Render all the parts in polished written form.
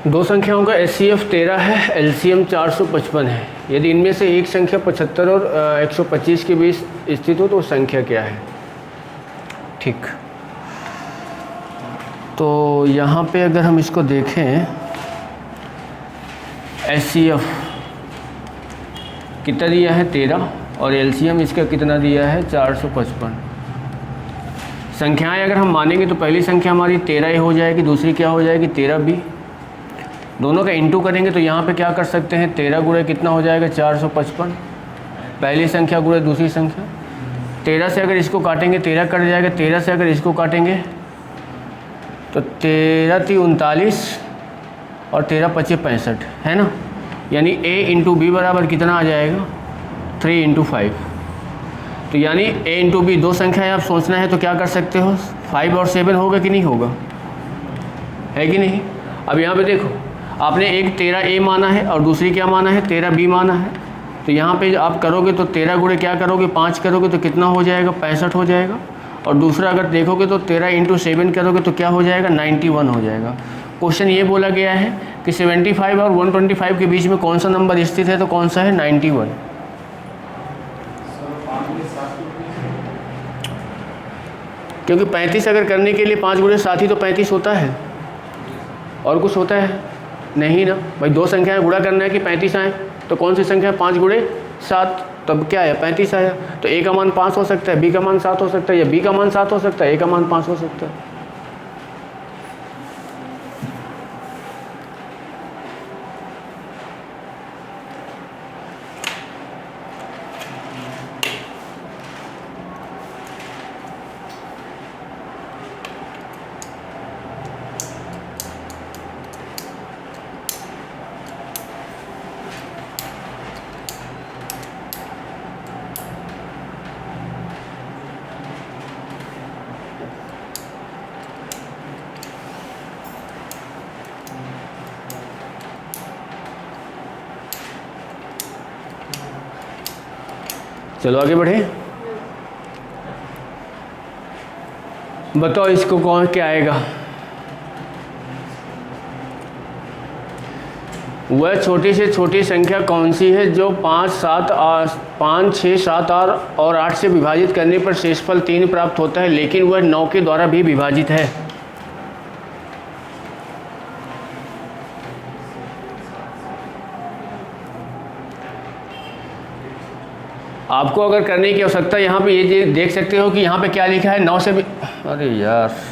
दो संख्याओं का HCF 13 है, LCM 455 है। यदि इनमें से एक संख्या 75 और 125 के बीच स्थित हो तो संख्या क्या है? ठीक, तो यहाँ पे अगर हम इसको देखें, HCF कितना दिया है 13 और LCM इसका कितना दिया है 455। संख्याएं अगर हम मानेंगे तो पहली संख्या हमारी 13 हो जाएगी, दूसरी क्या हो जाएगी 13B। दोनों का इंटू करेंगे तो यहाँ पे क्या कर सकते हैं, 13 गुणे कितना हो जाएगा 455, पहली संख्या गुणे दूसरी संख्या। 13 से अगर इसको काटेंगे 13 कट जाएगा, 13 से अगर इसको काटेंगे तो 13 × 39 और 13 × 25 65 है ना। यानी A × B बराबर कितना आ जाएगा 3 × 5। तो यानी A × B दो संख्याएं आप सोचना है तो क्या कर सकते हो, 5 और 7 होगा कि नहीं होगा, है कि नहीं। अब यहाँ पे देखो, आपने एक 13A माना है और दूसरी क्या माना है 13B माना है। तो यहाँ पे आप करोगे तो 13 गुणे क्या करोगे 5 करोगे तो कितना हो जाएगा 65 हो जाएगा। और दूसरा अगर देखोगे तो 13 × 7 करोगे तो क्या हो जाएगा 91 हो जाएगा। क्वेश्चन ये बोला गया है कि 75 और 125 के बीच में कौन सा नंबर स्थित है, तो कौन सा है 91। क्योंकि 35 अगर करने के लिए 5 गुणे 7 ही तो 35 होता है, और कुछ होता है नहीं ना भाई। दो संख्याएं गुणा करना है कि 35 आए, तो कौन सी संख्या 5 गुणे 7, तब क्या आया 35 आया। तो A का मान 5 हो सकता है, B का मान 7 हो सकता है, या B का मान 7 हो सकता है, A का मान 5 हो सकता है। चलो आगे बढ़े, बताओ इसको कौन क्या आएगा। वह छोटी से छोटी संख्या कौन सी है जो 5, 6, 7 और 8 से विभाजित करने पर शेषफल 3 प्राप्त होता है, लेकिन वह 9 के द्वारा भी विभाजित है। आपको अगर करने की आवश्यकता यहाँ पे ये देख सकते हो कि यहाँ पे क्या लिखा है 9 से भी, अरे यार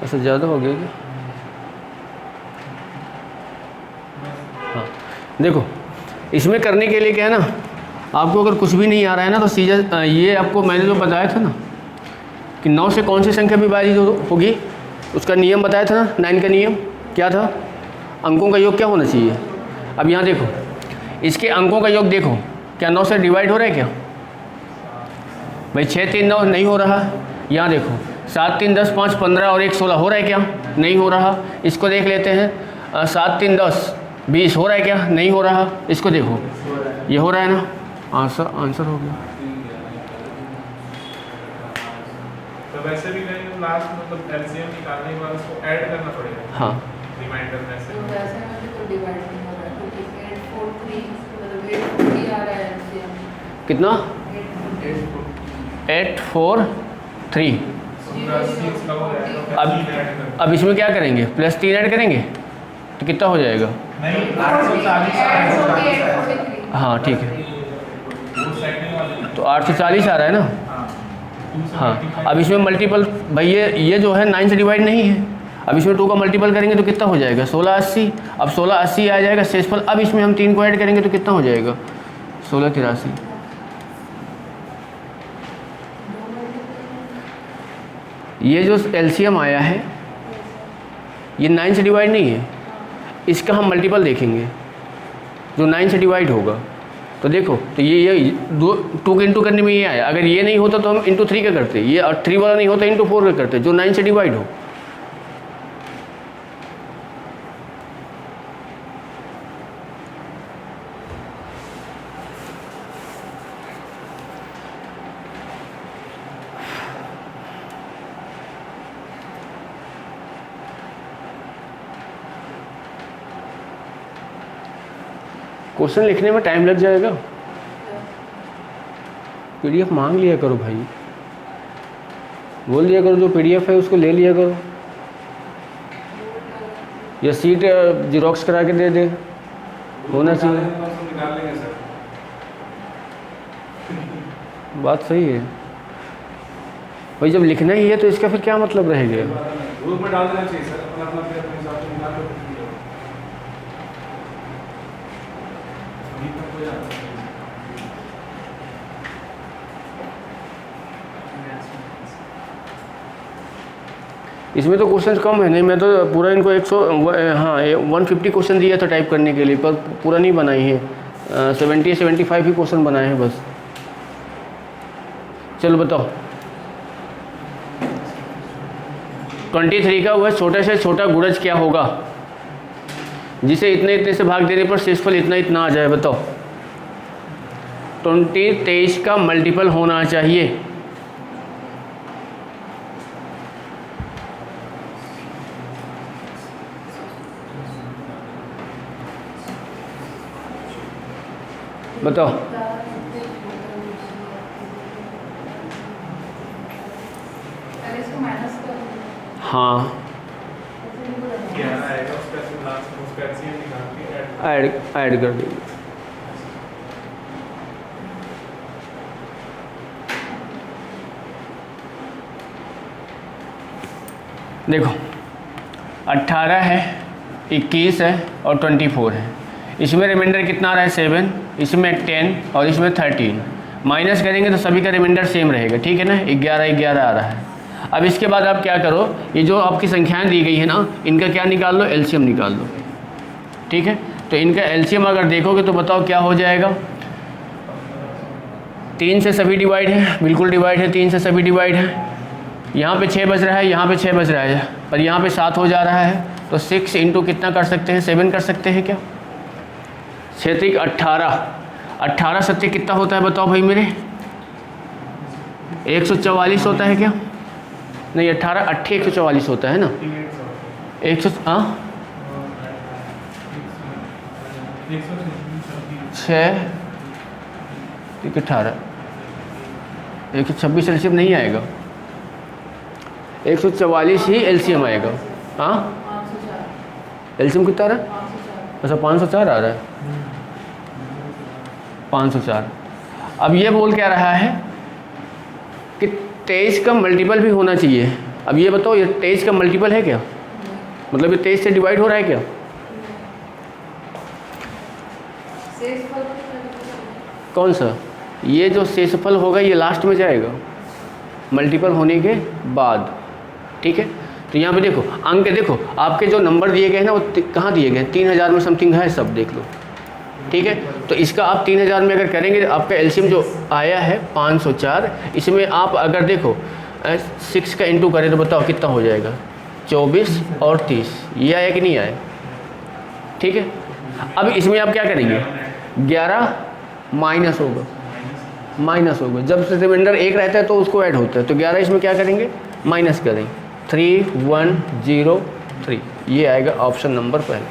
ऐसा ज़्यादा हो गया क्या? हाँ देखो, इसमें करने के लिए क्या है ना, आपको अगर कुछ भी नहीं आ रहा है ना तो सीधा ये आपको मैंने जो बताया था ना कि 9 से कौन सी संख्या विभाजित होगी, उसका नियम बताया था ना, 9 का नियम क्या था, अंकों का योग क्या होना चाहिए। अब यहाँ देखो, इसके अंकों का योग देखो, क्या 9 से डिवाइड हो रहा है क्या भाई, 6, 3, 9 नहीं हो रहा। यहाँ देखो 7, 3, 10, 5, 15 और 1, 16 हो रहा है क्या, नहीं हो रहा। इसको देख लेते हैं, 7, 3, 10, 20 हो रहा है क्या, नहीं हो रहा। इसको देखो, ये हो रहा है ना, आंसर हो गया। तो वैसे भी कहीं लास्ट मतलब एलसीएम निकालने के बाद उसको ऐड करना पड़ेगा। हाँ रिमाइंडर में से तो वैसे में तो डिवाइड नहीं हो रहा है, क्योंकि 843 मतलब 840 आ रहा है एलसीएम कितना 843। 843। अब इसमें क्या करेंगे, +3 ऐड करेंगे, तो कितना हो जाएगा? नहीं 840 आ रहा है। 843 हाँ ठीक है, वो सेकंड वाले तो 840 आ रहा है ना। हाँ हाँ, अब इसमें मल्टीपल भाई ये जो है 9 से डिवाइड नहीं है। अब इसमें 2 का मल्टीपल करेंगे तो कितना हो जाएगा? 1680। अब 1680 आ जाएगा शेषफल। अब इसमें हम 3 को ऐड करेंगे तो कितना हो जाएगा? 1683। ये जो एलसीएम आया है ये 9 से डिवाइड नहीं है, इसका हम मल्टीपल देखेंगे जो 9 से डिवाइड होगा। तो देखो, तो ये 2 के इंटू करने में ये आया। अगर ये नहीं होता तो हम इंटू 3 का करते, ये 3 वाला नहीं होता इंटू 4 का करते, जो 9 से डिवाइड हो। क्वेश्चन लिखने में टाइम लग जाएगा। पीडीएफ मांग लिया करो भाई, बोल दिया करो जो पीडीएफ है उसको ले लिया करो, या सीट जिरोक्स करा के दे दे, होना चाहिए। निकाल लेंगे सर। बात सही है भाई, जब लिखना ही है तो इसका फिर क्या मतलब रहेगा? ग्रुप में डाल देना चाहिए सर, अपना अपना फिर अपने हिसाब से निकाल लो। अभी तक हो जाता है। इसमें तो क्वेश्चन कम है नहीं, मैं तो पूरा इनको 150 क्वेश्चन दिया था टाइप करने के लिए, पर पूरा नहीं बनाई है। 75 ही क्वेश्चन बनाए हैं बस। चलो बताओ, 23 का वह छोटे से छोटा गुणज क्या होगा जिसे इतने इतने से भाग देने पर शेषफल इतना इतना आ जाए? बताओ। 23 का मल्टीपल होना चाहिए। बताओ। पहले इसको माइनस कर हाँ, 11 आएगा, उसका लास्ट में उसका एलसीएम निकाल के ऐड कर देंगे। देखो 18 है, 21 है और 24 है। इसमें रिमाइंडर कितना आ रहा है? 7, इसमें 10 और इसमें 13। माइनस करेंगे तो सभी का रिमाइंडर सेम रहेगा, ठीक है ना? 11 आ रहा है। अब इसके बाद आप क्या करो, ये जो आपकी संख्याएं दी गई है ना, इनका क्या निकाल लो? एलसीएम निकाल लो, ठीक है? तो इनका एलसीएम अगर देखोगे तो बताओ क्या हो जाएगा? 3 से सभी डिवाइड है, बिल्कुल डिवाइड है, 3 से सभी डिवाइड है। यहाँ पे 6 बज रहा है, यहाँ पे 6 बज रहा है, पर यहाँ पे 7 हो जा रहा है। तो 6 इंटू कितना कर सकते हैं? 7 कर सकते हैं क्या? 6 18, 18 सत्य कितना होता है बताओ भाई मेरे? 144 होता है क्या? नहीं, 18 8 144 होता है ना? 100 हाँ 6 18 126 एलसीएम नहीं आएगा, 144 ही एलसीएम आएगा। हाँ 504 एलसीएम कितना आ रहा है? 504 अच्छा 504 आ रहा है, 504। अब ये बोल क्या रहा है कि 23 का मल्टीपल भी होना चाहिए। अब ये बताओ, ये 23 का मल्टीपल है क्या? मतलब ये 23 से डिवाइड हो रहा है क्या? शेषफल कौन सा? ये जो शेषफल होगा ये लास्ट में जाएगा मल्टीपल होने के बाद, ठीक है? तो यहाँ पे देखो अंक, देखो आपके जो नंबर दिए गए हैं ना वो कहाँ दिए गए हैं? 3000 में समथिंग है, सब देख लो, ठीक है? तो इसका आप 3000 में अगर करेंगे तो आपका एलसीएम जो आया है 504, इसमें आप अगर देखो 6 का इंटू करें तो बताओ कितना हो जाएगा? 24 और 30, ये आया कि नहीं आया? ठीक है। अब इसमें आप क्या करेंगे? 11 माइनस होगा, जब से रिमाइंडर 1 रहता है तो उसको ऐड होता है, तो 11 इसमें क्या करेंगे? माइनस करेंगे। 3103, ये आएगा ऑप्शन नंबर पहले।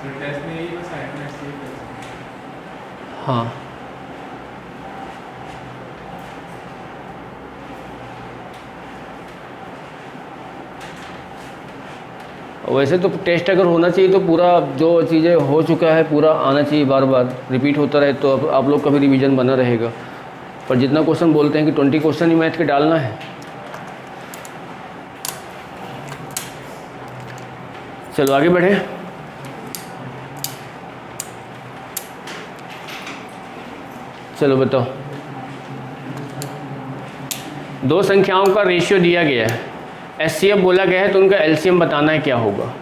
टेस्ट में यही बस अटेंडेंस चाहिए। हाँ वैसे तो टेस्ट अगर होना चाहिए तो पूरा जो चीज़ें हो चुका है पूरा आना चाहिए, बार बार रिपीट होता रहे तो आप लोग का भी रिवीजन बना रहेगा। पर जितना क्वेश्चन बोलते हैं कि 20 क्वेश्चन ही मैथ के डालना है। चलो आगे बढ़े। चलो बताओ, दो संख्याओं का रेशियो दिया गया है, एचसीएफ बोला गया है, तो उनका एलसीएम बताना है, क्या होगा?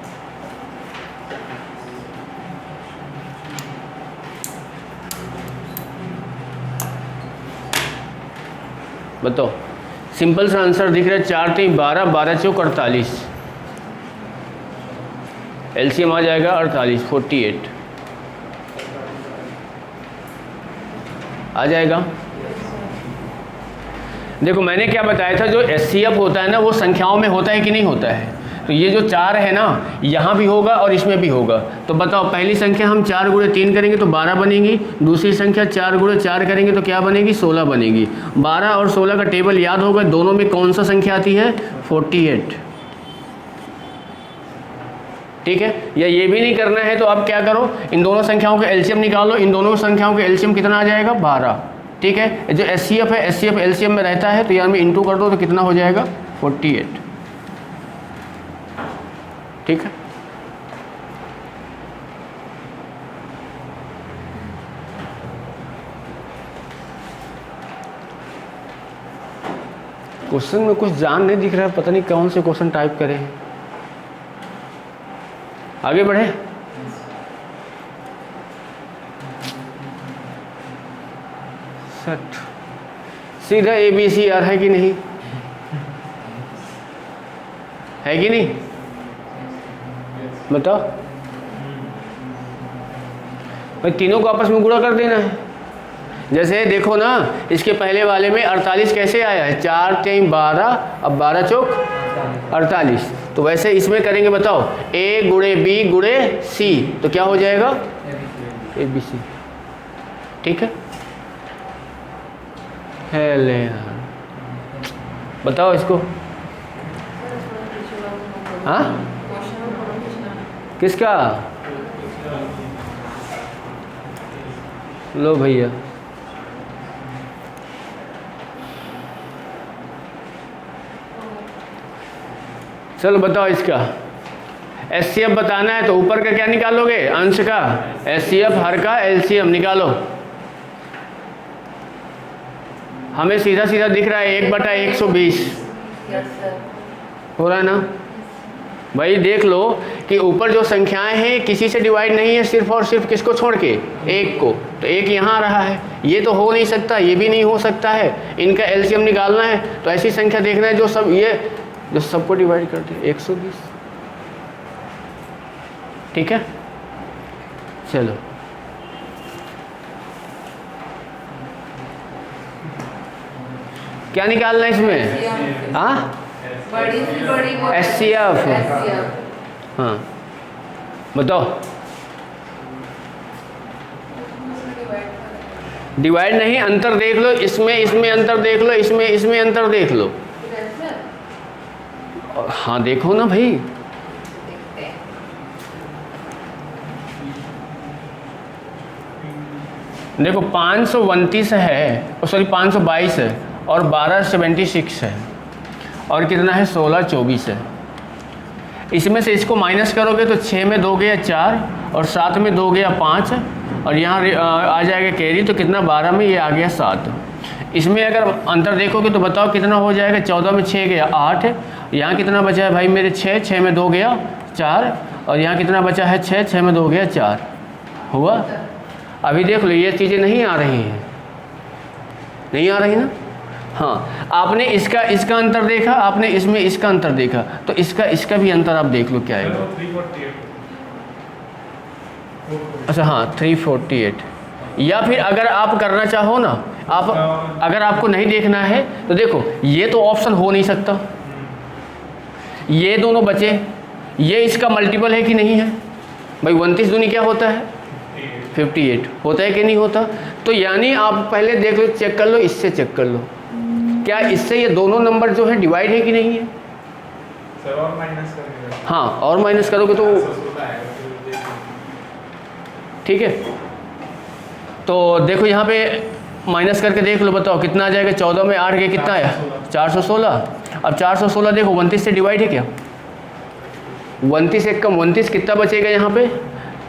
बताओ, सिंपल सा आंसर दिख रहा है, 4 3 12, 12 चौक 48, एलसीएम आ जाएगा 48, 48 आ जाएगा। देखो मैंने क्या बताया था, जो एचसीएफ होता है ना वो संख्याओं में होता है कि नहीं होता है, तो ये जो 4 है ना यहाँ भी होगा और इसमें भी होगा। तो बताओ, पहली संख्या हम 4 गुणे 3 करेंगे तो 12 बनेगी, दूसरी संख्या 4 गुणे 4 करेंगे तो क्या बनेगी? 16 बनेगी। 12 और 16 का टेबल याद होगा, दोनों में कौन सा संख्या आती है? 48। ठीक है, या ये भी नहीं करना है तो आप क्या करो, इन दोनों संख्याओं का एलसीएम निकालो, इन दोनों संख्याओं का एलसीएम कितना आ जाएगा? 12। ठीक है, जो एचसीएफ है, एचसीएफ एलसीएम में रहता है, तो यार में इंटू कर दो तो कितना हो जाएगा? 48। ठीक है, क्वेश्चन में कुछ जान नहीं दिख रहा है, पता नहीं कौन से क्वेश्चन टाइप करें। आगे बढ़े। सट सीधा ABCR है कि नहीं? है कि नहीं? बताओ भाई, तीनों को आपस में गुणा कर देना है। जैसे देखो ना, इसके पहले वाले में 48 कैसे आया है? 4 3 12, अब 12 चौक 48। तो वैसे इसमें करेंगे, बताओ, A गुणे B गुणे C, तो क्या हो जाएगा? ABC। ठीक है ले यार, बताओ इसको। हाँ किसका? लो भैया, चलो बताओ इसका एचसीएफ बताना है, तो ऊपर का क्या निकालोगे? अंश का एचसीएफ, हर का एलसीएम निकालो। हमें सीधा सीधा दिख रहा है 1/120 हो रहा है ना भाई? देख लो कि ऊपर जो संख्याएं हैं किसी से डिवाइड नहीं है, सिर्फ और सिर्फ किसको छोड़ के? 1 को। तो 1 यहाँ आ रहा है, ये तो हो नहीं सकता, ये भी नहीं हो सकता है, इनका एलसीएम निकालना है। तो ऐसी संख्या देखना है जो सब ये जो सबको डिवाइड करते हैं, 120। ठीक है, चलो क्या निकालना है इसमें? हाँ एचसीएफ। हाँ बताओ, डिवाइड नहीं, अंतर देख लो, इसमें इसमें अंतर देख लो, इसमें इसमें अंतर देख लो। हाँ देखो ना भाई, देखो 529 है, सॉरी 522 है, और 1276 है, और कितना है? 1624 है। इसमें से इसको माइनस करोगे तो 6 में 2 गया 4, और 7 में 2 गया 5, और यहाँ आ जाएगा कैरी, तो कितना? 12 में ये आ गया 7। इसमें अगर अंतर देखोगे तो बताओ कितना हो जाएगा? 14 में 6 गया 8, यहाँ कितना बचा है भाई मेरे? 6 में 2 गया 4, और यहाँ कितना बचा है? 6 में 2 गया 4 हुआ। अभी देख लो, ये चीज़ें नहीं आ रही हैं, नहीं आ रही ना? हाँ, आपने इसका अंतर देखा, आपने इसमें इसका अंतर देखा, तो इसका भी अंतर आप देख लो क्या आएगा। 348। अच्छा हाँ 348। या फिर अगर आप करना चाहो ना, आप अगर आपको नहीं देखना है तो देखो, ये तो ऑप्शन हो नहीं सकता, ये दोनों बचे, ये इसका मल्टीपल है कि नहीं है? भाई 29 दूनी क्या होता है 58 होता है कि नहीं होता। तो यानी आप पहले देख लो, चेक कर लो, इससे चेक कर लो क्या इससे ये दोनों नंबर जो है डिवाइड है कि नहीं है। सर और माइनस करेंगे। हाँ और माइनस करोगे तो 16 आएगा फिर ठीक है। तो देखो यहाँ पे माइनस करके देख लो, बताओ कितना आ जाएगा। 14 में 8 के कितना आया 416। अब 416 देखो 29 से डिवाइड है क्या, 29 एक कम 29 कितना बचेगा यहाँ पे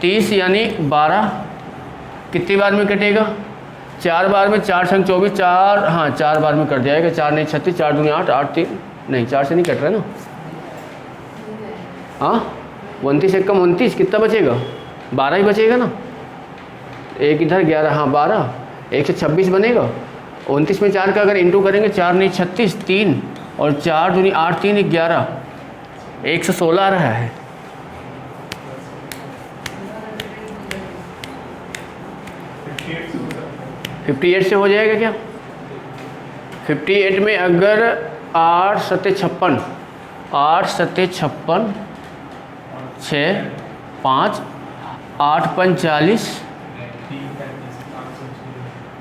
30 यानी 12 कितनी बार में कटेगा 4 बार में, 4 छंग 24 4, हाँ 4 बार में कट जाएगा। 4 नहीं 36, 4 दूनी 8, 8 3 नहीं 4 से नहीं कट रहा ना। हाँ 29 एक कम 29 कितना बचेगा 12 ही बचेगा ना। एक इधर 11, हाँ 12 126 बनेगा। 29 में 4 का अगर इंटू करेंगे 4 नहीं 36 3 और 4 दूनी 8 3 11 116 आ रहा है। फिर 58 से हो जाएगा क्या 58 में अगर 8 सत्ते 56, 8 सत्ते 56, 6 5 8 5 40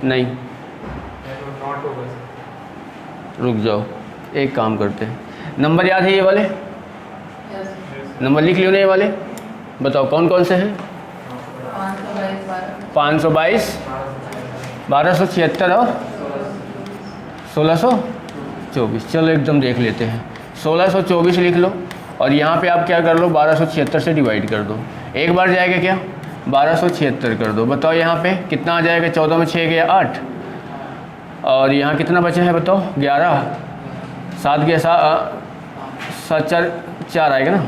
नहीं नॉट होगा सर। रुक जाओ एक काम करते हैं, नंबर याद है ये वाले, यस नंबर लिख लियो ना ये वाले, बताओ कौन कौन से हैं 522 522 1276 और 1624। चलो एकदम देख लेते हैं 1624 लिख लो और यहाँ पे आप क्या कर लो 1276 से डिवाइड कर दो। एक बार जाएगा क्या 1276 कर दो। बताओ यहाँ पे कितना आ जाएगा 14 में 6 गया 8 और यहाँ कितना बचा है बताओ 11, 7 गया 7 4 4 आएगा ना,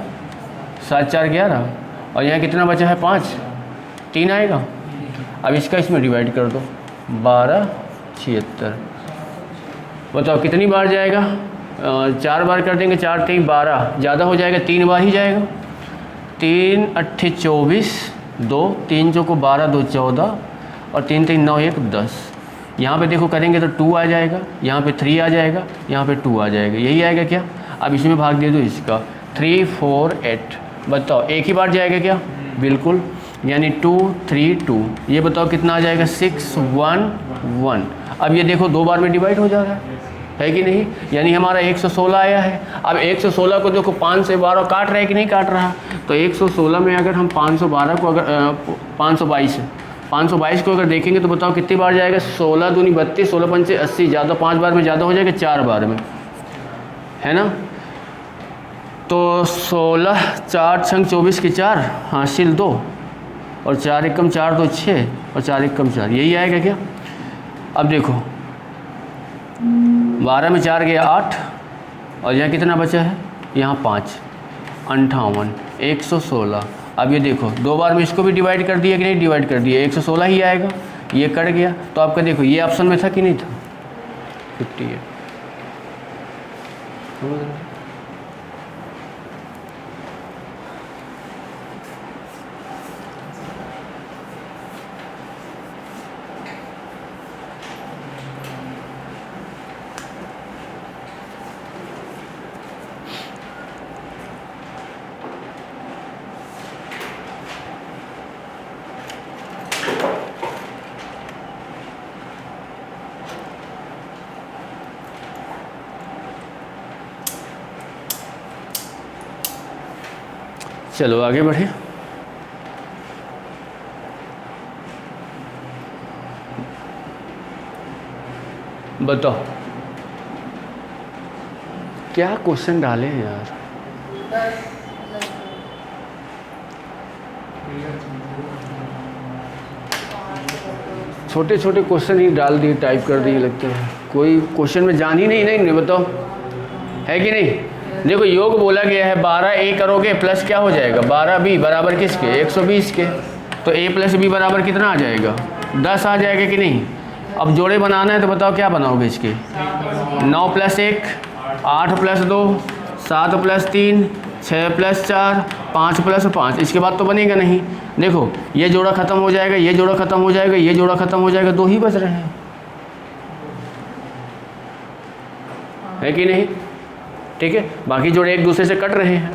7 4 11 और यहाँ कितना बचा है 5 3 आएगा। अब इसका इसमें डिवाइड कर दो 1276। बताओ कितनी बार जाएगा 4 बार कर देंगे 4 3 12 ज़्यादा हो जाएगा 3 बार ही जाएगा। 3 8 24 2 3 चौको 12 2 14 और 3 3 9 1 10। यहाँ पे देखो करेंगे तो 2 आ जाएगा, यहाँ पे 3 आ जाएगा, यहाँ पे 2 आ जाएगा, यही आएगा क्या। अब इसमें भाग दे दो इसका 3 4 8। बताओ एक ही बार जाएगा क्या बिल्कुल, यानी 2 3 2। ये बताओ कितना आ जाएगा 6 1 1। अब ये देखो 2 बार में डिवाइड हो जा रहा है कि नहीं, यानी हमारा 116 आया है। अब 116 को देखो 5 से 12 काट रहा है कि नहीं काट रहा, तो 116 में अगर हम 512 को अगर 522 को अगर देखेंगे तो बताओ कितनी बार जाएगा 16 दूनी 32 16 पंचे 80, ज़्यादा 5 बार में ज़्यादा हो जाएगा 4 बार में, है ना। तो 16 4 छंग 24 की 4 हासिल 2 और 4 एकम 4 2 6 और 4 एकम 4, यही आएगा क्या। अब देखो 12 में 4 गया 8 और यहाँ कितना बचा है यहाँ 5 58 116। अब ये देखो 2 बार में इसको भी डिवाइड कर दिया कि नहीं, डिवाइड कर दिया 116 ही आएगा, ये कट गया। तो आपका देखो ये ऑप्शन में था कि नहीं था 58। चलो आगे बढ़े। बताओ क्या क्वेश्चन डाले हैं यार। 10 छोटे छोटे क्वेश्चन ही डाल दिए, टाइप कर दिए, लगता है कोई क्वेश्चन में जान ही नहीं बताओ है कि नहीं। देखो योग बोला गया है 12a करोगे प्लस क्या हो जाएगा 12b बराबर किसके 120 के, तो a प्लस b बराबर कितना आ जाएगा 10 आ जाएगा कि नहीं। अब जोड़े बनाना है तो बताओ क्या बनाओगे इसके 9 plus 1 8 plus 2 7 plus 3 6 plus 4 5 plus 5, इसके बाद तो बनेगा नहीं। देखो ये जोड़ा ख़त्म हो जाएगा, ये जोड़ा ख़त्म हो जाएगा, ये जोड़ा ख़त्म हो जाएगा, 2 ही बच रहे हैं, है कि नहीं। ठीक है, बाकी जोड़े एक दूसरे से कट रहे हैं।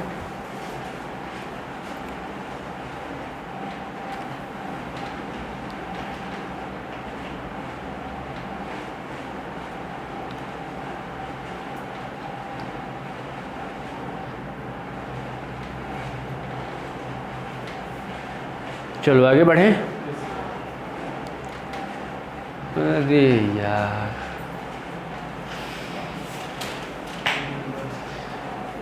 चलो आगे बढ़ें। अरे यार,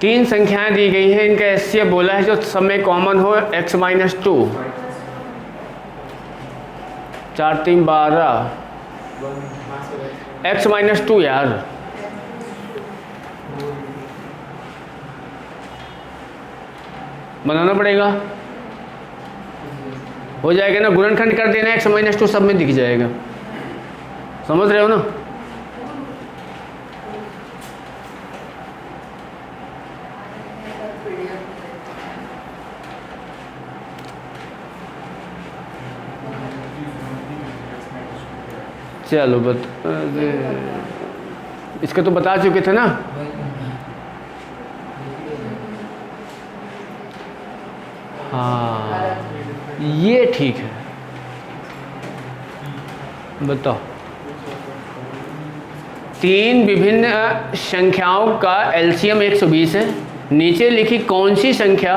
3 संख्याएं दी गई हैं, इनका एचसीएफ बोला है जो सब में कॉमन हो x-2, 4 3 12, x-2 यार, बनाना पड़ेगा, हो जाएगा ना, गुणनखंड कर देना, x-2 सब में दिख जाएगा, समझ रहे हो ना। चलो इसका तो बता चुके थे ना। हाँ ये ठीक है, बताओ। 3 विभिन्न संख्याओं का एलसीएम 120 है, नीचे लिखी कौन सी संख्या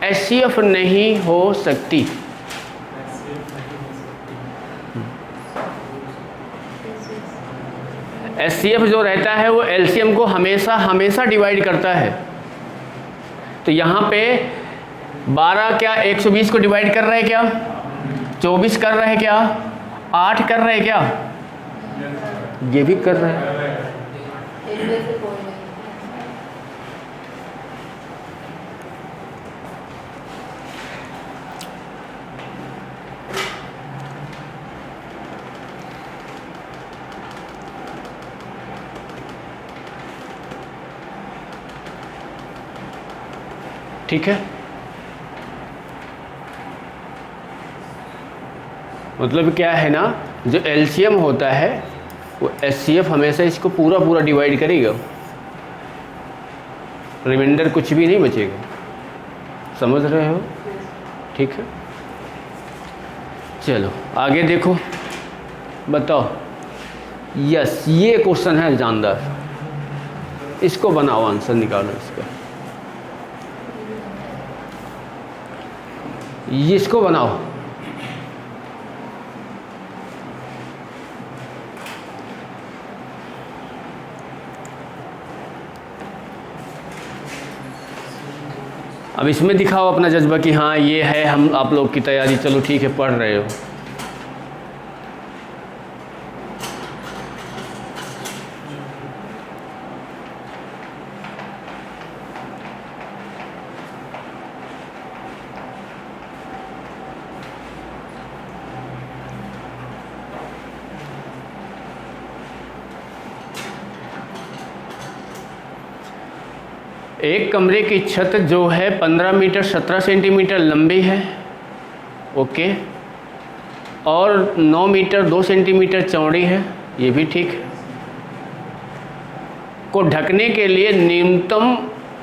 एचसीएफ नहीं हो सकती? एचसीएफ जो रहता है वो एलसीएम को हमेशा डिवाइड करता है। तो यहाँ पे 12 क्या 120 को डिवाइड कर रहे हैं क्या? 24 कर रहे हैं क्या? 8 कर रहे हैं क्या? ये भी कर रहे हैं। ठीक है, मतलब क्या है ना, जो एलसीएम होता है वो एचसीएफ हमेशा इसको पूरा डिवाइड करेगा, रिमाइंडर कुछ भी नहीं बचेगा, समझ रहे हो? ठीक है, चलो आगे देखो, बताओ। यस, ये क्वेश्चन है जानदार, इसको बनाओ, आंसर निकालो इसका, इसको बनाओ। अब इसमें दिखाओ अपना जज्बा कि हाँ ये है, हम आप लोग की तैयारी, चलो ठीक है पढ़ रहे हो। एक कमरे की छत जो है 15 मीटर 17 सेंटीमीटर लंबी है, ओके, और 9 मीटर 2 सेंटीमीटर चौड़ी है, ये भी ठीक है। को ढकने के लिए न्यूनतम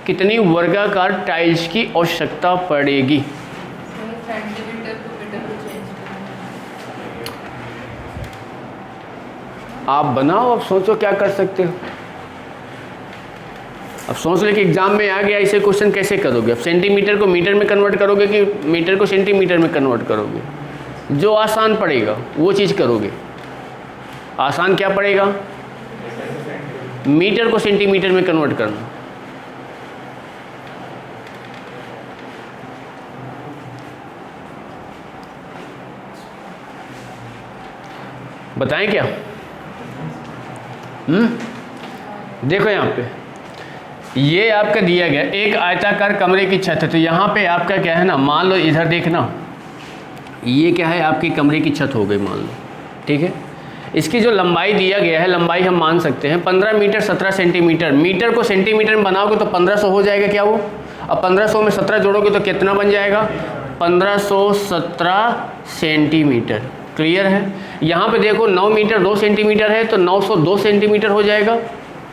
कितनी वर्गाकार टाइल्स की आवश्यकता पड़ेगी? आप बनाओ, अब सोचो क्या कर सकते हो। अब सोच ले कि एग्जाम में आ गया, इसे क्वेश्चन कैसे करोगे? अब सेंटीमीटर को मीटर में कन्वर्ट करोगे कि मीटर को सेंटीमीटर में कन्वर्ट करोगे? जो आसान पड़ेगा वो चीज़ करोगे। आसान क्या पड़ेगा? मीटर को सेंटीमीटर में कन्वर्ट करना। बताएं क्या? देखो यहाँ पे ये आपका दिया गया एक आयताकार कमरे की छत है, तो यहाँ पे आपका क्या है ना, मान लो इधर देखना, ये क्या है आपकी कमरे की छत हो गई मान लो, ठीक है। इसकी जो लंबाई दिया गया है, लंबाई हम मान सकते हैं 15 मीटर 17 सेंटीमीटर। मीटर को सेंटीमीटर में बनाओगे तो 1500 हो जाएगा क्या वो? अब 1500 में 17 जोड़ोगे तो कितना बन जाएगा? 1517 सेंटीमीटर। क्लियर है? यहाँ पे देखो 9 मीटर 2 सेंटीमीटर है तो 902 सेंटीमीटर हो जाएगा,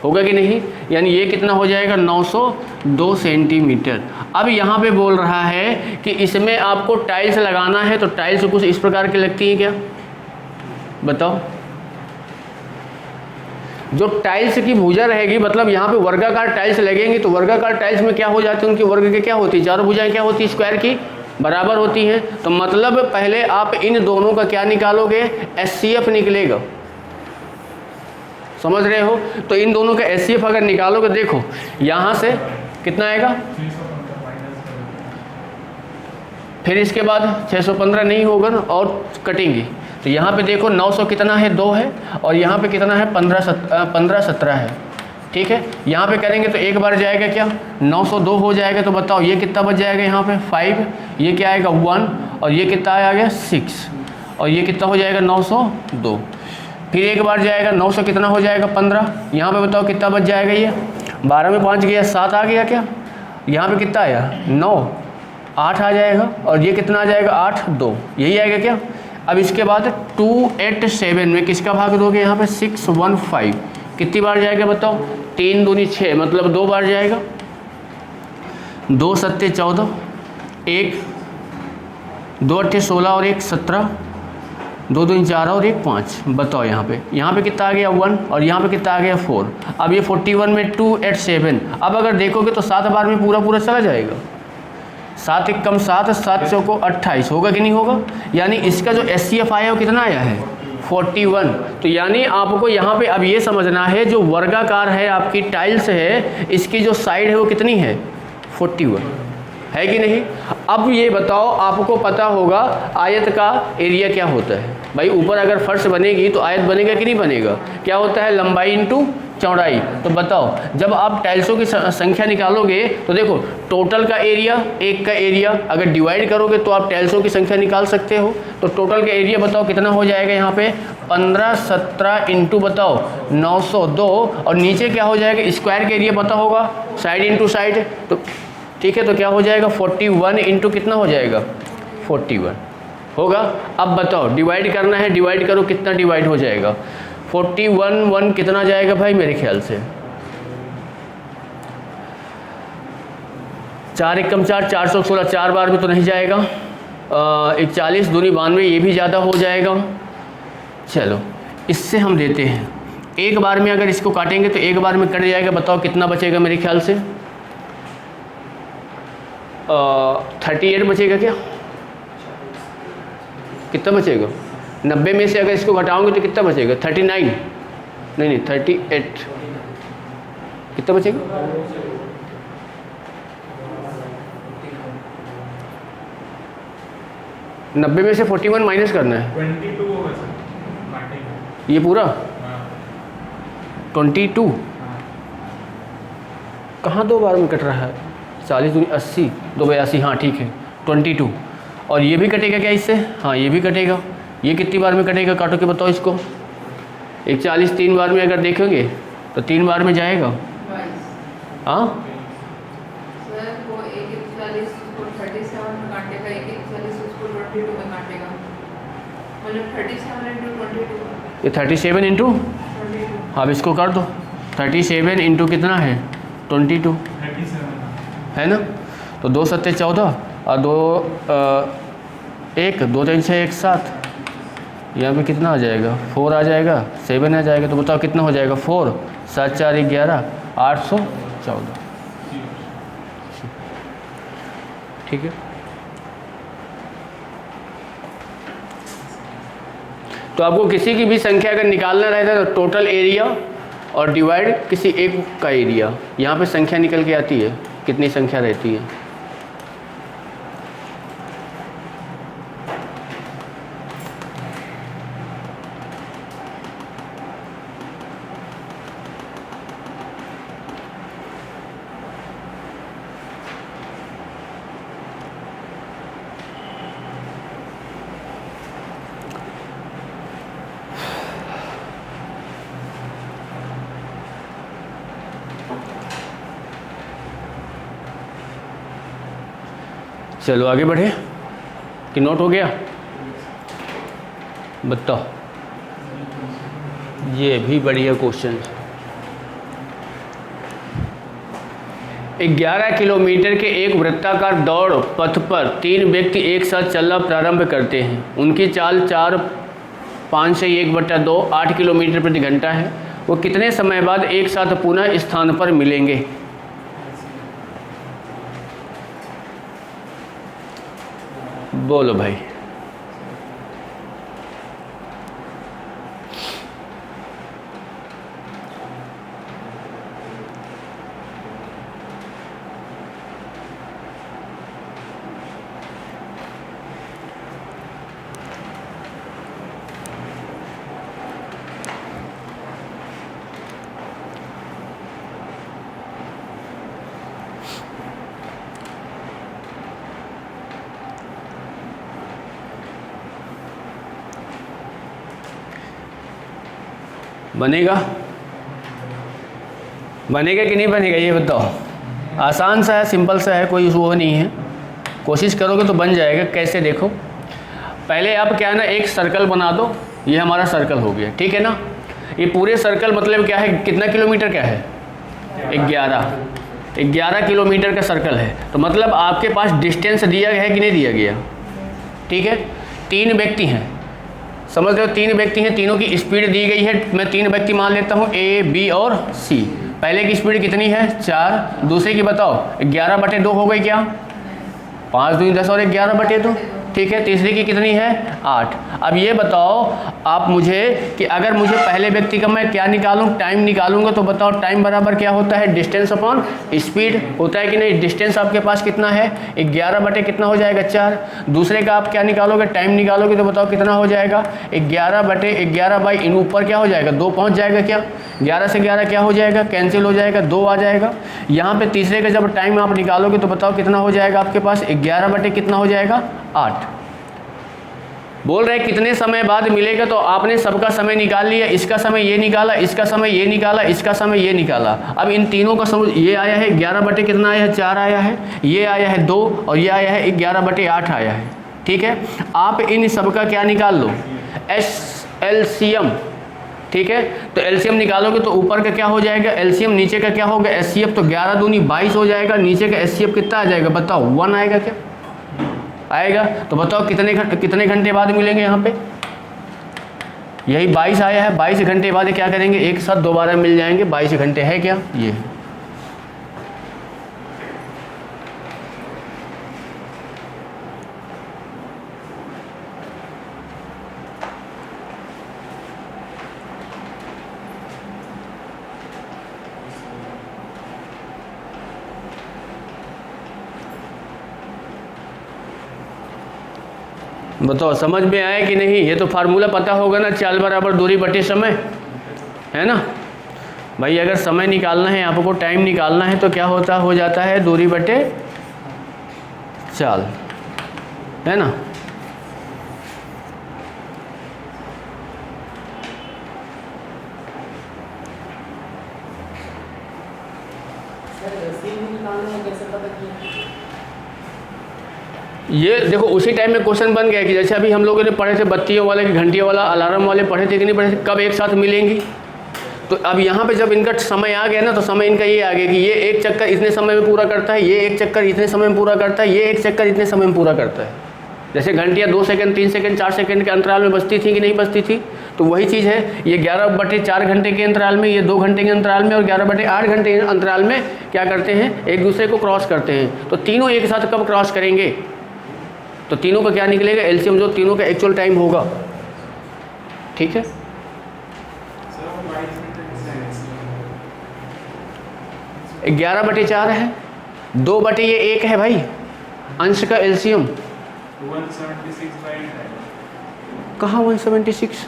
होगा कि नहीं? यानी ये कितना हो जाएगा? 902 सेंटीमीटर। अब यहाँ पे बोल रहा है कि इसमें आपको टाइल्स लगाना है, तो टाइल्स कुछ इस प्रकार की लगती हैं क्या? बताओ। जो टाइल्स की भुजा रहेगी, मतलब यहाँ पे वर्गाकार टाइल्स लगेंगी, तो वर्गाकार टाइल्स में क्या हो जाती है? उनकी वर्ग के क्या होती है? चारों भुजाएं क्या होती है स्क्वायर की? बराबर होती हैं, तो मतलब पहले आप इन दोनों का क्या निकालोगे, HCF निकलेगा। समझ रहे हो? तो इन दोनों का HCF अगर निकालोगे, देखो यहाँ से कितना आएगा, 315 माइनस फिर इसके बाद 615 नहीं होगा ना, और कटेंगी। तो यहाँ पे देखो 900 कितना है, 2 है, और यहाँ पे कितना है, 1517 है। ठीक है, यहाँ पे करेंगे तो एक बार जाएगा क्या, 902 हो जाएगा। तो बताओ ये कितना बच जाएगा, यहाँ पे 5, ये क्या आएगा 1, और ये कितना आ गया 6, और ये कितना हो जाएगा 902। फिर एक बार जाएगा 900 कितना हो जाएगा 15, यहाँ पे बताओ कितना बच जाएगा, ये 12 में 5 गया 7 आ गया क्या, यहाँ पे कितना आया 9, 8 आ जाएगा, और ये कितना आ जाएगा 8, 2, यही आएगा क्या। अब इसके बाद 287 में किसका भाग दोगे, यहाँ पे 615 कितनी बार जाएगा बताओ, 3 दूनी 6, मतलब 2 बार जाएगा, 2 सत्ते 14, 1 2 अट्ठे 16 और 1 17, 2 दूनी 4 और 1 5। बताओ यहाँ पे कितना आ गया 1, और यहाँ पे कितना आ गया 4। अब ये 41 में 287, अब अगर देखोगे तो 7 बार में पूरा चला जाएगा। 7 एक कम 7, 7 चौको 28 होगा कि नहीं होगा। यानी इसका जो HCF आया वो कितना आया है 41। तो यानी आपको यहाँ पे अब ये समझना है, जो वर्गाकार है आपकी टाइल्स है, इसकी जो साइड है वो कितनी है 41 है कि नहीं। अब ये बताओ, आपको पता होगा आयत का एरिया क्या होता है। भाई ऊपर अगर फर्श बनेगी तो आयत बनेगा कि नहीं बनेगा, क्या होता है लंबाई इंटू चौड़ाई। तो बताओ जब आप टाइल्सों की संख्या निकालोगे तो देखो टोटल का एरिया, एक का एरिया अगर डिवाइड करोगे तो आप टाइल्सों की संख्या निकाल सकते हो। तो टोटल का एरिया बताओ कितना हो जाएगा, यहाँ पे 15 17 इंटू बताओ 902, और नीचे क्या हो जाएगा स्क्वायर का एरिया पता होगा, साइड इंटू साइड। तो ठीक है, तो क्या हो जाएगा 41 इंटू कितना हो जाएगा 41 होगा। अब बताओ डिवाइड करना है, डिवाइड करो, कितना डिवाइड हो जाएगा 41 कितना जाएगा भाई, मेरे ख्याल से 4 एकम 4, 416, 4 बार में तो नहीं जाएगा। 41 दूनी 92, ये भी ज़्यादा हो जाएगा। चलो इससे हम देते हैं, एक बार में अगर इसको काटेंगे तो एक बार में कट जाएगा। बताओ कितना बचेगा, मेरे ख्याल से 38 बचेगा क्या, कितना बचेगा 90 में से अगर इसको घटाओगे तो कितना बचेगा 39, नहीं 38, कितना बचेगा 90 में से 41 माइनस करना है 22 होगा सर काटेंगे। ये पूरा हाँ 22 हाँ कहाँ 2 बार में कट रहा है, 40 दूनी 80, 2 82, हाँ ठीक है 22। और ये भी कटेगा क्या इससे, हाँ ये भी कटेगा। ये कितनी बार में कटेगा, काटो के बताओ इसको। 41 3 बार में अगर देखेंगे तो 3 बार में जाएगा। 22 हाँ सर, वो 141 उसको 37 में काटेगा, 141 उसको 22 में काटेगा, मतलब 37 इंटू 22 ये 37 इंटू, 22। अब इसको कर दो 37 इंटू कितना है 22 है ना। तो 2 सत्ते 14 और 2 1 2 3 6 1 7, यहाँ पे कितना आ जाएगा 4 आ जाएगा, 7 आ जाएगा। तो बताओ कितना हो जाएगा 4 7 4 11 814। ठीक है, तो आपको किसी की भी संख्या अगर निकालना रहता है तो टोटल एरिया और डिवाइड किसी एक का एरिया, यहाँ पे संख्या निकल के आती है कितनी संख्या रहती है। चलो आगे बढ़े कि नोट हो गया, बताओ। ये भी बढ़िया क्वेश्चन। 11 किलोमीटर के एक वृत्ताकार दौड़ पथ पर 3 व्यक्ति एक साथ चलना प्रारंभ करते हैं। उनकी चाल 4/5 से 1/2 8 किलोमीटर प्रति घंटा है। वो कितने समय बाद एक साथ पुनः स्थान पर मिलेंगे। बोलो भाई। बनेगा? बनेगा कि नहीं बनेगा ये बताओ। आसान सा है, सिंपल सा है, कोई वो नहीं है, कोशिश करोगे तो बन जाएगा। कैसे देखो, पहले आप क्या है ना, एक सर्कल बना दो। ये हमारा सर्कल हो गया, ठीक है ना। ये पूरे सर्कल मतलब क्या है, कितना किलोमीटर क्या है, 11 किलोमीटर का सर्कल है। तो मतलब आपके पास डिस्टेंस दिया गया है कि नहीं दिया गया, ठीक है। 3 व्यक्ति हैं, समझ रहे हो, 3 व्यक्ति हैं, तीनों की स्पीड दी गई है। मैं 3 व्यक्ति मान लेता हूँ, A, B और C। पहले की स्पीड कितनी है 4, दूसरे की बताओ 11/2 हो गई क्या, 5 दूनी 10 और 11/2, ठीक है। तीसरे की कितनी है 8। अब ये बताओ आप मुझे कि अगर मुझे पहले व्यक्ति का मैं क्या निकालूं, टाइम निकालूंगा, तो बताओ टाइम बराबर क्या होता है, डिस्टेंस अपॉन स्पीड होता है कि नहीं। डिस्टेंस आपके पास कितना है 11 कितना हो जाएगा 4। दूसरे का आप क्या निकालोगे, टाइम निकालोगे, तो बताओ कितना हो जाएगा 11/11 बाई इन ऊपर क्या हो जाएगा 2 पहुँच जाएगा क्या, 11 से 11 क्या हो जाएगा, कैंसिल हो जाएगा, 2 आ जाएगा। यहाँ पे तीसरे का जब टाइम आप निकालोगे तो बताओ कितना हो जाएगा आपके पास 11 कितना हो जाएगा 8। बोल रहे कितने समय बाद मिलेगा, तो आपने सबका समय निकाल लिया, इसका समय ये निकाला, इसका समय ये निकाला, इसका समय ये निकाला। अब इन तीनों का समय ये आया है 11 कितना आया है 4 आया है, ये आया है 2 और ये आया है 11/8 आया है, ठीक है। आप इन सबका क्या निकाल लो, LCM, ठीक है। तो एलसीएम निकालोगे तो ऊपर का क्या हो जाएगा एलसीएम, नीचे का क्या होगा एचसीएफ। तो 11 दूनी 22 हो जाएगा, नीचे का एचसीएफ कितना आ जाएगा बताओ 1 आएगा क्या, आएगा। तो बताओ कितने घंटे बाद मिलेंगे यहाँ पे, यही 22 आया है, 22 घंटे बाद क्या करेंगे एक साथ दोबारा मिल जाएंगे। 22 घंटे है क्या ये, बताओ समझ में आया कि नहीं। ये तो फार्मूला पता होगा ना, चाल बराबर दूरी बटे समय, है ना भाई। अगर समय निकालना है आपको, टाइम निकालना है, तो क्या होता हो जाता है दूरी बटे चाल, है ना। ये देखो उसी टाइम में क्वेश्चन बन गया कि जैसे अभी हम लोगों ने पढ़े थे बत्तियों वाले, घंटियों वाला, अलार्म वाले पढ़े थे कि नहीं पढ़े थे, कब एक साथ मिलेंगी। तो अब यहाँ पे जब इनका समय आ गया ना, तो समय इनका ये आ गया कि ये एक चक्कर इतने समय में पूरा करता है, ये एक चक्कर इतने समय में पूरा करता है, ये एक चक्कर इतने समय में पूरा करता है। जैसे घंटियाँ 2 सेकंड 3 सेकंड 4 सेकंड के अंतराल में बजती थी कि नहीं बजती थी, तो वही चीज़ है। ये 11/4 घंटे के अंतराल में, ये 2 घंटे के अंतराल में और 11/8 घंटे के अंतराल में क्या करते हैं, एक दूसरे को क्रॉस करते हैं। तो तीनों एक साथ कब क्रॉस करेंगे, तो तीनों का क्या निकलेगा एलसीएम, जो तीनों का एक्चुअल टाइम होगा, ठीक है। 11/4 है, 2/1 है भाई, अंश का एलसीएम 176 कहाँ 176,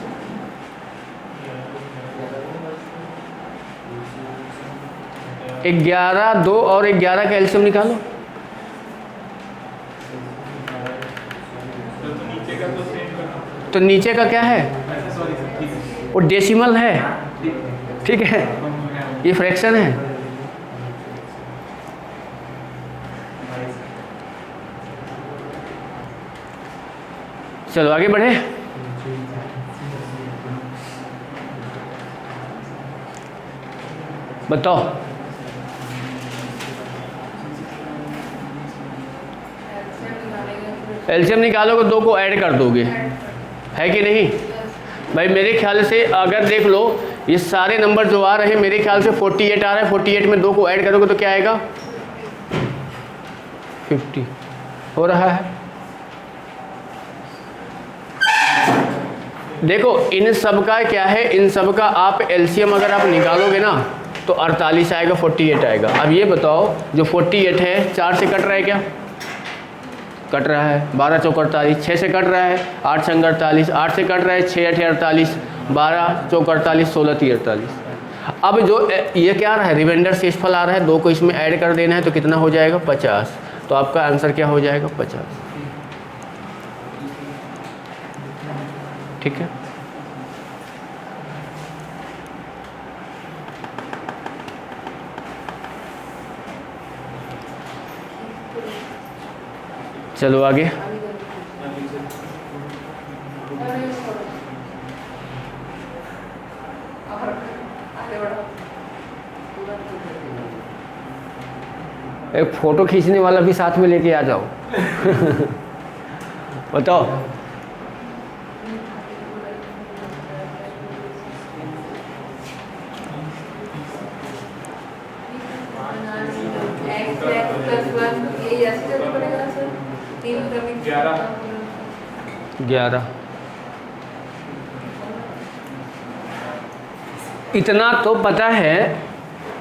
एक 11, 2 और 11 का एलसीएम निकालो। तो नीचे का क्या है, वो डेसिमल है, ठीक है, ये फ्रैक्शन है। चलो आगे बढ़े। बताओ एलसीएम निकालोगे, 2 को ऐड कर दोगे, है कि नहीं भाई। मेरे ख्याल से अगर देख लो ये सारे नंबर जो आ रहे हैं, मेरे ख्याल से 48 आ रहा है, 48 में 2 को ऐड करोगे तो क्या आएगा 50 हो रहा है। देखो इन सब का क्या है, इन सब का आप एलसीएम अगर आप निकालोगे ना तो 48 आएगा, 48 आएगा। अब ये बताओ जो 48 है 4 से कट रहा है क्या? कट रहा है। 12 चौक 48, 6 से कट रहा है, 8 संग 48, 8 से कट रहा है, 6 8 48, 12 चौक 48, 16 3 48। अब जो ये क्या आ रहा है, रिमाइंडर शेषफल आ रहा है, 2 को इसमें ऐड कर देना है तो कितना हो जाएगा? 50। तो आपका आंसर क्या हो जाएगा? 50। ठीक है। चलो आगे। एक फोटो खींचने वाला भी साथ में लेके आ जाओ। बताओ। ग्यारह। 11। इतना तो पता है,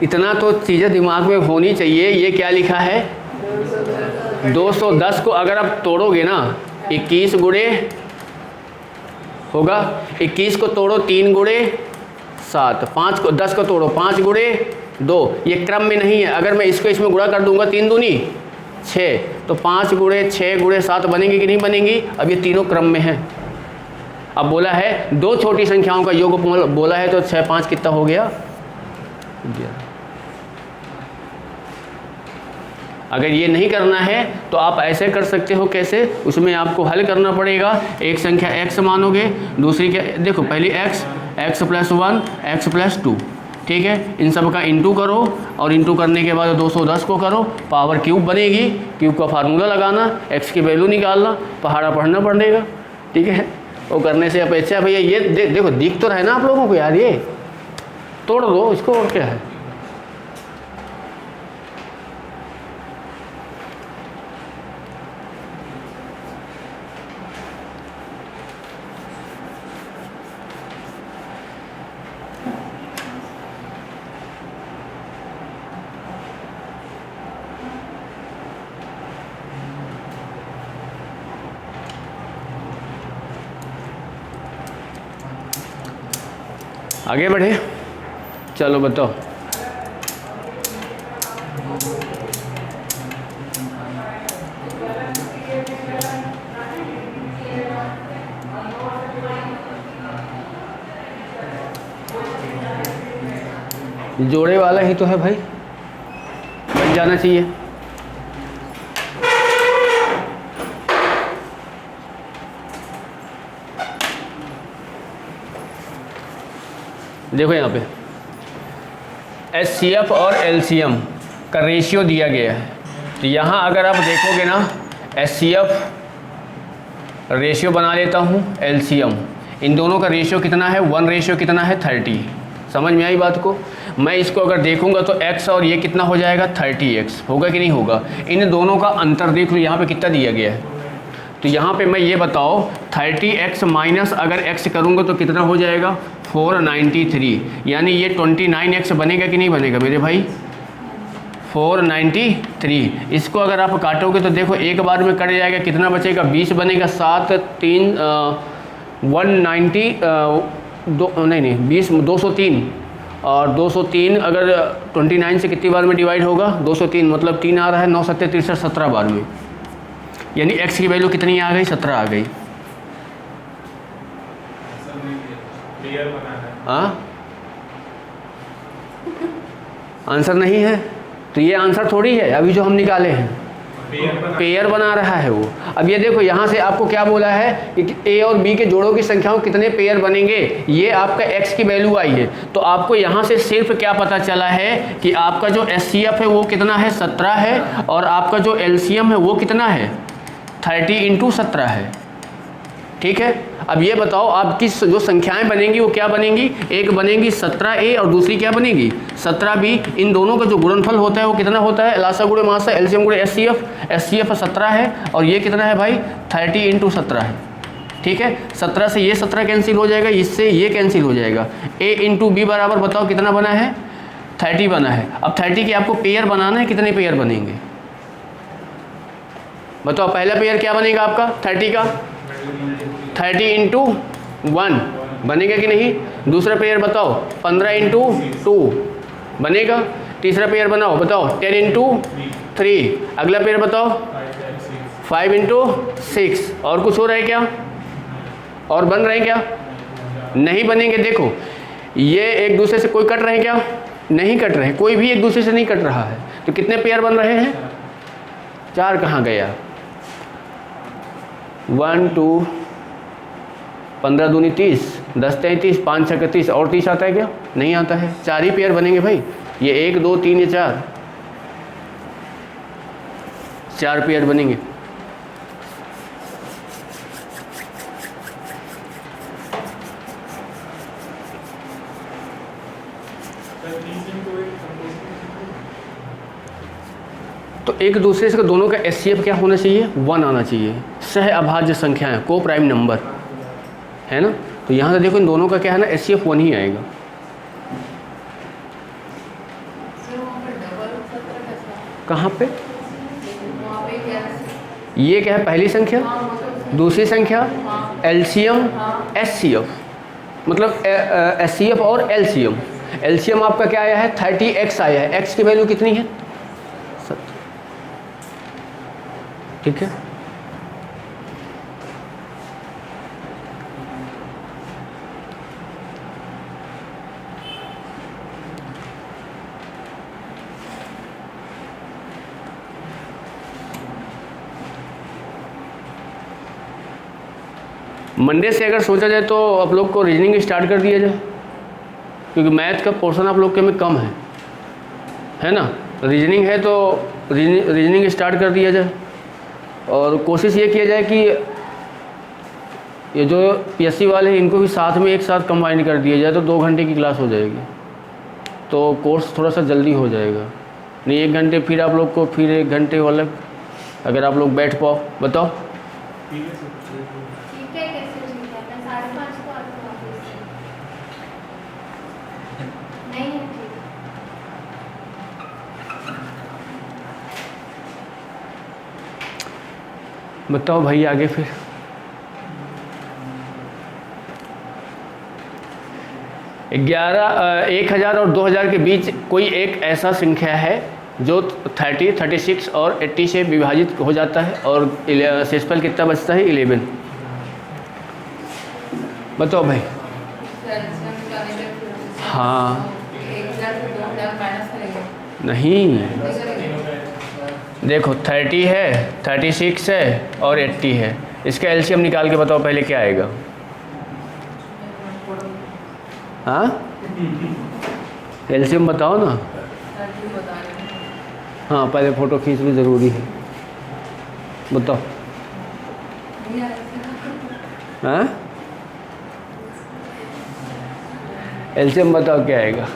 इतना तो चीज़ें दिमाग में होनी चाहिए। ये क्या लिखा है? 210 को अगर आप तोड़ोगे ना, 21 गुणे होगा, 21 को तोड़ो 3 गुणे 7, 5 को 10 को तोड़ो 5 गुणे 2। ये क्रम में नहीं है। अगर मैं इसको इसमें गुणा कर दूंगा 3 दूनी 6, तो 5 गुणे 6 गुणे 7 बनेंगी कि नहीं बनेंगी? अब ये तीनों क्रम में है। अब बोला है 2 छोटी संख्याओं का योग बोला है, तो 6 5 कितना हो गया? 11। अगर ये नहीं करना है तो आप ऐसे कर सकते हो। कैसे? उसमें आपको हल करना पड़ेगा। एक संख्या x मानोगे, दूसरी क्या? देखो पहले x प्लस 1 x प्लस 2, ठीक है। इन सब का इंटू करो और इंटू करने के बाद 210 को करो, पावर क्यूब बनेगी। क्यूब का फार्मूला लगाना, x की वैल्यू निकालना, पहाड़ा पढ़ना पड़ेगा, ठीक है। वो करने से अपेक्षा भैया ये देखो दिख तो रहा है ना आप लोगों को यार, ये तोड़ दो इसको, और क्या है। आगे बढ़े, चलो बताओ। जोड़े वाला ही तो है भाई, बन जाना चाहिए। देखो यहाँ पे HCF और LCM का रेशियो दिया गया है। तो यहाँ अगर आप देखोगे ना, HCF रेशियो बना लेता हूँ, LCM, इन दोनों का रेशियो कितना है? 1 रेशियो कितना है? 30। समझ में आई बात को? मैं इसको अगर देखूंगा तो x और ये कितना हो जाएगा? 30x होगा कि नहीं होगा? इन दोनों का अंतर देख लो, यहाँ पे कितना दिया गया है। तो यहाँ पे मैं ये बताओ 30x माइनस अगर x करूँगा तो कितना हो जाएगा? 493, यानी ये 29x बनेगा कि नहीं बनेगा मेरे भाई? 493। इसको अगर आप काटोगे तो देखो एक बार में कट जाएगा, कितना बचेगा? 20 बनेगा। 7 3 190 नहीं 20 203, और 203 अगर 29 से कितनी बार में डिवाइड होगा? 203, मतलब 3 आ रहा है। 9 7 63, 17 बार में, यानी x की वैल्यू कितनी आ गई? 17 आ गई। हाँ, आंसर नहीं है तो ये आंसर थोड़ी है अभी जो हम निकाले हैं, पेयर बना रहा है वो। अब ये देखो यहाँ से आपको क्या बोला है कि a और b के जोड़ों की संख्याओं कितने पेयर बनेंगे, ये आपका x की वैल्यू आई है। तो आपको यहाँ से सिर्फ क्या पता चला है कि आपका जो HCF है वो कितना है? 17 है, और आपका जो LCM है वो कितना है? 30 × 17 है, ठीक है। अब ये बताओ आपकी जो संख्याएं बनेंगी वो क्या बनेंगी? एक बनेगी 17a और दूसरी क्या बनेगी? 17b। इन दोनों का जो गुणनफल होता है वो कितना होता है? लासा गुणे मासा, LCM गुणे HCF। HCF 17 है और ये कितना है भाई? 30 × 17 है, ठीक है, 17 से ये 17 कैंसिल हो जाएगा, इससे ये कैंसिल हो जाएगा। a इंटू बी बराबर बताओ कितना बना है, 30 बना है। अब 30 की आपको पेयर बनाना है, कितने पेयर बनेंगे बताओ। पहला पेयर क्या बनेगा आपका 30 का, 30 इंटू 1 बनेगा कि नहीं। दूसरा पेयर बताओ 15 इंटू 2 बनेगा। तीसरा पेयर बनाओ बताओ 10 इंटू 3। अगला पेयर बताओ 5 इंटू 6। और कुछ हो रहा है क्या, और बन रहे हैं क्या, नहीं बनेंगे। देखो ये एक दूसरे से कोई कट रहे हैं क्या, नहीं कट रहे हैं, कोई भी एक दूसरे से नहीं कट रहा है। तो कितने पेयर बन रहे हैं, 4 कहाँ गया, 1 2 15 दूनी 30, 10 33, 5 6 30, और 30 आता है क्या, नहीं आता है। 4 ही पेयर बनेंगे भाई, ये 1 2 3 ये 4 पेयर बनेंगे। तो एक दूसरे से दोनों का एचसीएफ क्या होना चाहिए, 1 आना चाहिए। सह अभाज्य संख्याएं, को प्राइम नंबर है ना। तो यहाँ से देखो इन दोनों का क्या है ना, एचसीएफ 1 ही आएगा। कहाँ पे, ये क्या है, पहली संख्या, दूसरी संख्या एलसीएम एचसीएफ, मतलब एचसीएफ और एलसीएम। एलसीएम आपका क्या आया है, 30x आया है। x की वैल्यू कितनी है, 7, ठीक है। मंडे से अगर सोचा जाए तो आप लोग को रीजनिंग स्टार्ट कर दिया जाए, क्योंकि मैथ का पोर्शन आप लोग के में कम है ना। रीजनिंग है तो रीजनिंग स्टार्ट कर दिया जाए, और कोशिश ये किया जाए कि ये जो पीएससी वाले हैं इनको भी साथ में एक साथ कंबाइन कर दिया जाए, तो 2 घंटे की क्लास हो जाएगी, तो कोर्स थोड़ा सा जल्दी हो जाएगा। नहीं 1 घंटे फिर आप लोग को, फिर 1 घंटे अलग, अगर आप लोग बैठ पाओ। बताओ बताओ भाई आगे फिर। ग्यारह 1000 और 2000 के बीच कोई एक ऐसा संख्या है जो 30, 36 और 80 से विभाजित हो जाता है, और शेषफल कितना बचता है, 11। बताओ भाई। हाँ नहीं, देखो 30 है, 36 है और 80 है, इसका एलसीएम निकाल के बताओ पहले क्या आएगा। हाँ एलसीएम बताओ ना। हाँ पहले फ़ोटो खींचना ज़रूरी है, बताओ। हाँ एलसीएम बताओ क्या आएगा।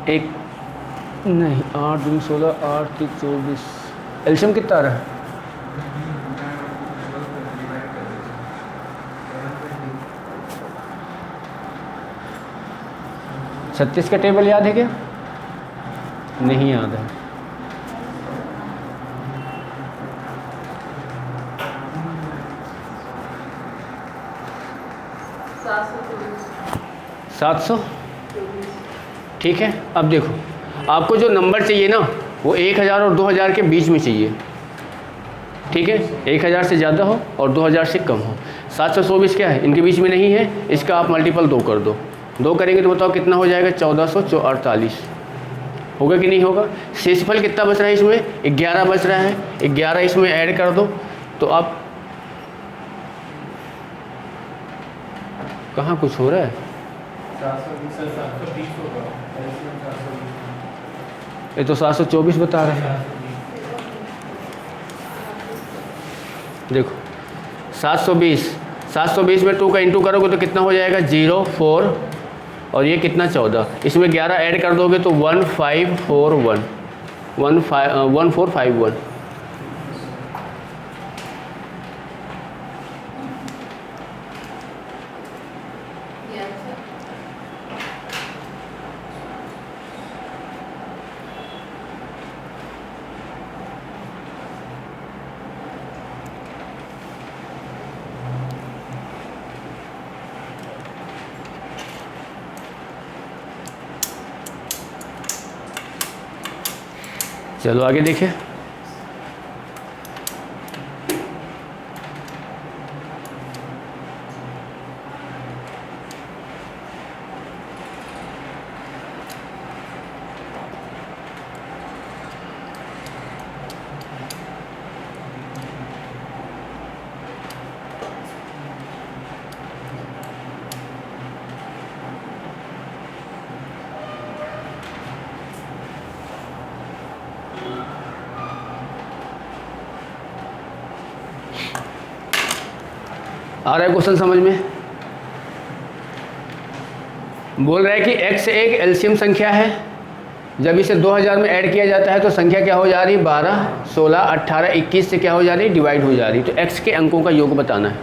एक नहीं 8 दूनी 16, 8 3 24, एलसीएम कितना आ रहा है। छत्तीस का टेबल याद है क्या, नहीं याद है। सात सौ, ठीक है। अब देखो आपको जो नंबर चाहिए ना वो 1000 और 2000 के बीच में चाहिए, ठीक है। 1000 से ज़्यादा हो और 2000 से कम हो। 724 क्या है, इनके बीच में नहीं है, इसका आप मल्टीपल 2 कर दो। 2 करेंगे तो बताओ कितना हो जाएगा, 1448 होगा कि नहीं होगा। शेषफल कितना बच रहा है इसमें, 11 बच रहा है, 11 इसमें ऐड कर दो। तो आप कहाँ कुछ हो रहा है, ये तो 724 बता रहा है। देखो 720 में 2 का इंटू करोगे तो कितना हो जाएगा 0 4 और ये कितना 14, इसमें 11 ऐड कर दोगे तो 1541 1451। ये आंसर। चलो आगे देखिए। आ रहा है क्वेश्चन समझ में? बोल रहा है कि x एक एलसीएम संख्या है, जब इसे 2000 में ऐड किया जाता है तो संख्या क्या हो जा रही है 12 16 18 21 से क्या हो जा रही है डिवाइड हो जा रही है। तो x के अंकों का योग बताना है।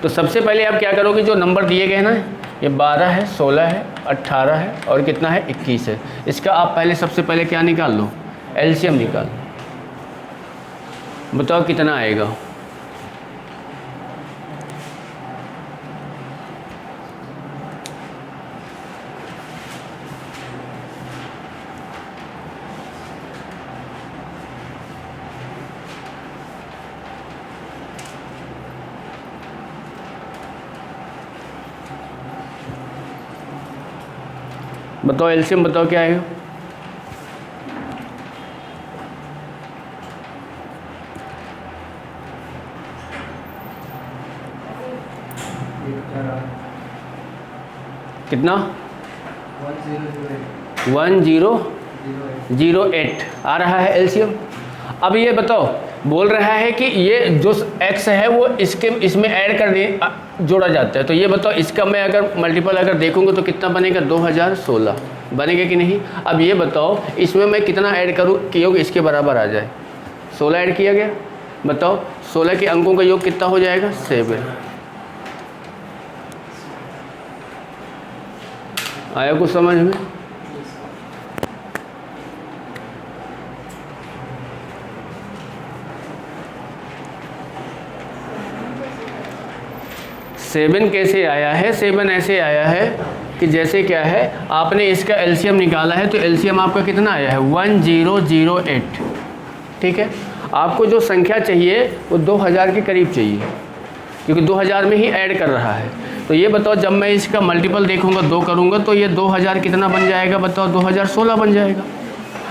तो सबसे पहले आप क्या करोगे, जो नंबर दिए गए ना, ये 12 है 16 है 18 है और कितना है 21 है, इसका आप पहले सबसे पहले क्या निकाल लो, एलसीएम निकाल। बताओ कितना आएगा। बताओ एलसीएम बताओ क्या आएगा। कितना 1008 आ रहा है एलसीएम। अब ये बताओ, बोल रहा है कि ये जो x है वो इसमें ऐड कर दे जोड़ा जाता है। तो ये बताओ इसका मैं अगर मल्टीपल अगर देखूंगा तो कितना बनेगा 2016 बनेगा कि नहीं। अब ये बताओ इसमें मैं कितना ऐड करूँ कि योग इसके बराबर आ जाए। 16 ऐड किया गया, बताओ 16 के अंकों का योग कितना हो जाएगा 7। आया कुछ समझ में? सेवन कैसे आया है? 7 ऐसे आया है कि जैसे क्या है, आपने इसका एलसीएम निकाला है तो एलसीएम आपका कितना आया है 1008। ठीक है, आपको जो संख्या चाहिए वो 2000 के करीब चाहिए, क्योंकि 2000 में ही ऐड कर रहा है। तो ये बताओ जब मैं इसका मल्टीपल देखूंगा 2 करूंगा तो ये 2000 कितना बन जाएगा, बताओ 2016 बन जाएगा।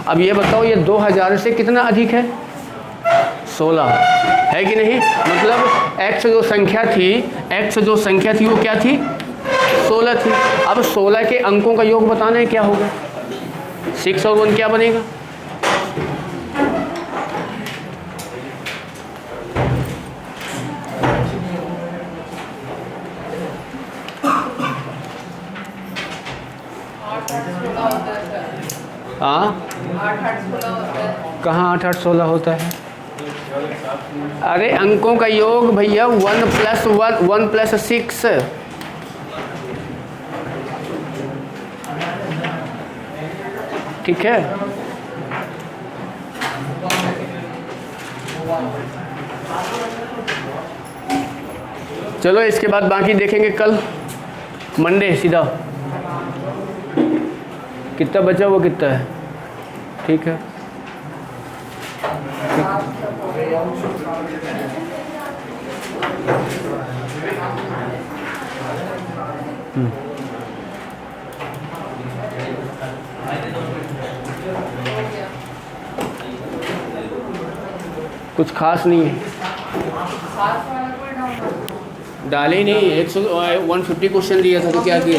अब ये बताओ ये 2000 से कितना अधिक है 16 है कि नहीं। मतलब x जो संख्या थी वो क्या थी 16 थी। अब 16 के अंकों का योग बताना है, क्या होगा 6 और 1 क्या बनेगा। हाँ 8 कहाँ 8 8 16 होता है। अरे अंकों का योग भैया 1 + 1 + 6। ठीक है, चलो इसके बाद बाकी देखेंगे कल मंडे सीधा। कितना बचा वो कितना है। ठीक है, कुछ खास नहीं है, डाले ही नहीं। 150 क्वेश्चन दिया था तो क्या किया।